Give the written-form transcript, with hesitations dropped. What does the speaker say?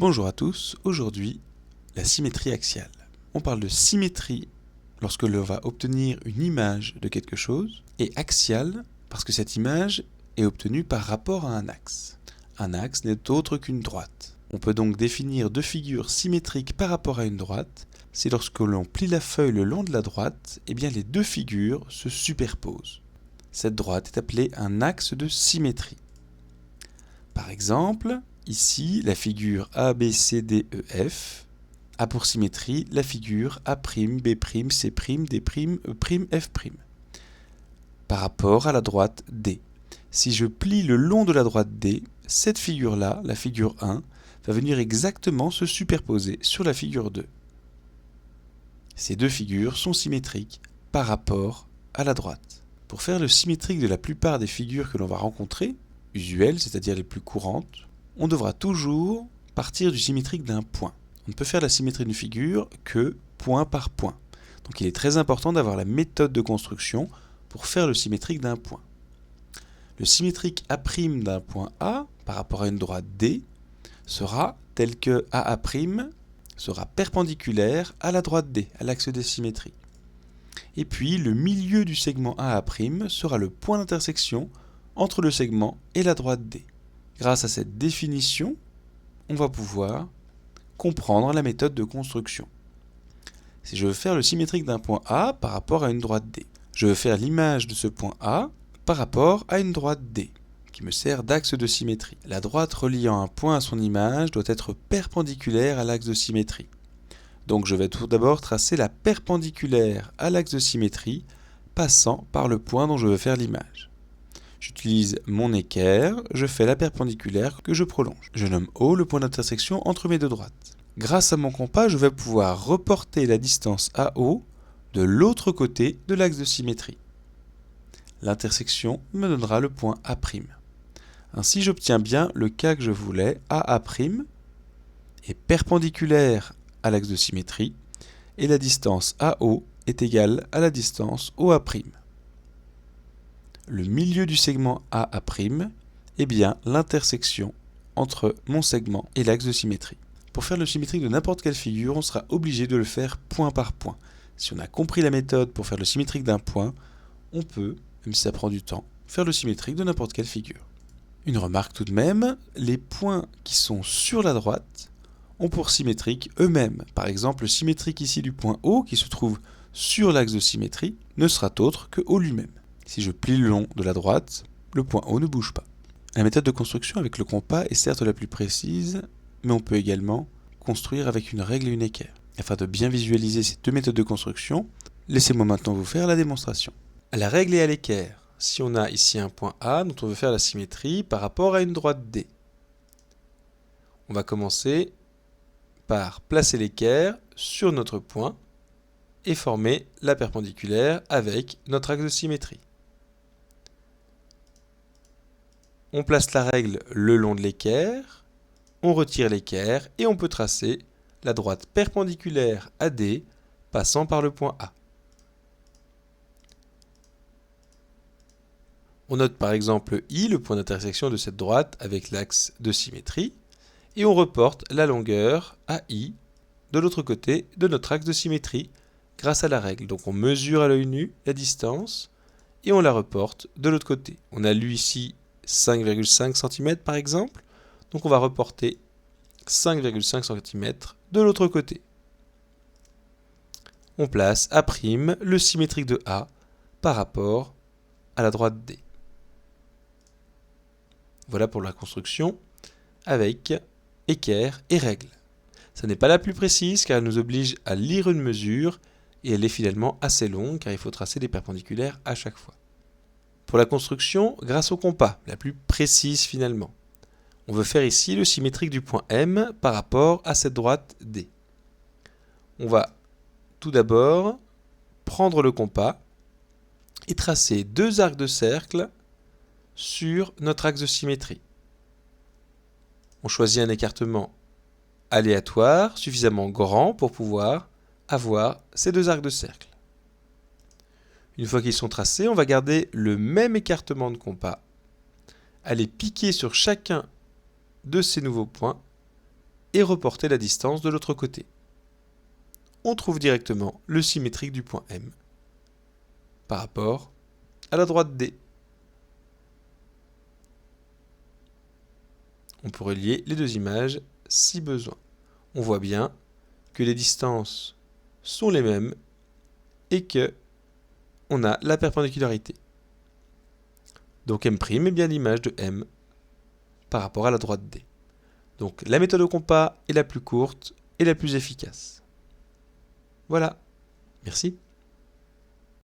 Bonjour à tous, aujourd'hui la symétrie axiale. On parle de symétrie lorsque l'on va obtenir une image de quelque chose et axiale parce que cette image est obtenue par rapport à un axe. Un axe n'est autre qu'une droite. On peut donc définir deux figures symétriques par rapport à une droite si lorsque l'on plie la feuille le long de la droite, les deux figures se superposent. Cette droite est appelée un axe de symétrie. Par exemple, ici, la figure ABCDEF a pour symétrie la figure A'B'C'D'E'. Par rapport à la droite D. Si je plie le long de la droite D, cette figure-là, la figure 1, va venir exactement se superposer sur la figure 2. Ces deux figures sont symétriques par rapport à la droite. Pour faire le symétrique de la plupart des figures que l'on va rencontrer, usuelles, c'est-à-dire les plus courantes, on devra toujours partir du symétrique d'un point. On ne peut faire la symétrie d'une figure que point par point. Donc il est très important d'avoir la méthode de construction pour faire le symétrique d'un point. Le symétrique A' d'un point A par rapport à une droite D sera tel que AA' sera perpendiculaire à la droite D, à l'axe des symétries. Et puis le milieu du segment AA' sera le point d'intersection entre le segment et la droite D. Grâce à cette définition, on va pouvoir comprendre la méthode de construction. Si je veux faire le symétrique d'un point A par rapport à une droite D, je veux faire l'image de ce point A par rapport à une droite D, qui me sert d'axe de symétrie. La droite reliant un point à son image doit être perpendiculaire à l'axe de symétrie. Donc je vais tout d'abord tracer la perpendiculaire à l'axe de symétrie, passant par le point dont je veux faire l'image. J'utilise mon équerre, je fais la perpendiculaire que je prolonge. Je nomme O le point d'intersection entre mes deux droites. Grâce à mon compas, je vais pouvoir reporter la distance AO de l'autre côté de l'axe de symétrie. L'intersection me donnera le point A'. Ainsi, j'obtiens bien le cas que je voulais, AA' est perpendiculaire à l'axe de symétrie et la distance AO est égale à la distance OA'. Le milieu du segment AA' est bien l'intersection entre mon segment et l'axe de symétrie. Pour faire le symétrique de n'importe quelle figure, on sera obligé de le faire point par point. Si on a compris la méthode pour faire le symétrique d'un point, on peut, même si ça prend du temps, faire le symétrique de n'importe quelle figure. Une remarque tout de même, les points qui sont sur la droite ont pour symétrique eux-mêmes. Par exemple, le symétrique ici du point O, qui se trouve sur l'axe de symétrie, ne sera autre que O lui-même. Si je plie le long de la droite, le point O ne bouge pas. La méthode de construction avec le compas est certes la plus précise, mais on peut également construire avec une règle et une équerre. Afin de bien visualiser ces deux méthodes de construction, laissez-moi maintenant vous faire la démonstration. À la règle et à l'équerre, si on a ici un point A dont on veut faire la symétrie par rapport à une droite D, on va commencer par placer l'équerre sur notre point et former la perpendiculaire avec notre axe de symétrie. On place la règle le long de l'équerre, on retire l'équerre et on peut tracer la droite perpendiculaire à D passant par le point A. On note par exemple I, le point d'intersection de cette droite avec l'axe de symétrie, et on reporte la longueur AI de l'autre côté de notre axe de symétrie grâce à la règle. Donc on mesure à l'œil nu la distance et on la reporte de l'autre côté. On a lu ici 5,5 cm par exemple, donc on va reporter 5,5 cm de l'autre côté. On place A', le symétrique de A, par rapport à la droite D. Voilà pour la construction avec équerre et règle. Ce n'est pas la plus précise car elle nous oblige à lire une mesure et elle est finalement assez longue car il faut tracer des perpendiculaires à chaque fois. Pour la construction, grâce au compas, la plus précise finalement. On veut faire ici le symétrique du point M par rapport à cette droite D. On va tout d'abord prendre le compas et tracer deux arcs de cercle sur notre axe de symétrie. On choisit un écartement aléatoire, suffisamment grand pour pouvoir avoir ces deux arcs de cercle. Une fois qu'ils sont tracés, on va garder le même écartement de compas, aller piquer sur chacun de ces nouveaux points et reporter la distance de l'autre côté. On trouve directement le symétrique du point M par rapport à la droite D. On pourrait lier les deux images si besoin. On voit bien que les distances sont les mêmes et que on a la perpendicularirité. Donc M' est bien l'image de M par rapport à la droite D. Donc la méthode au compas est la plus courte et la plus efficace. Voilà, merci.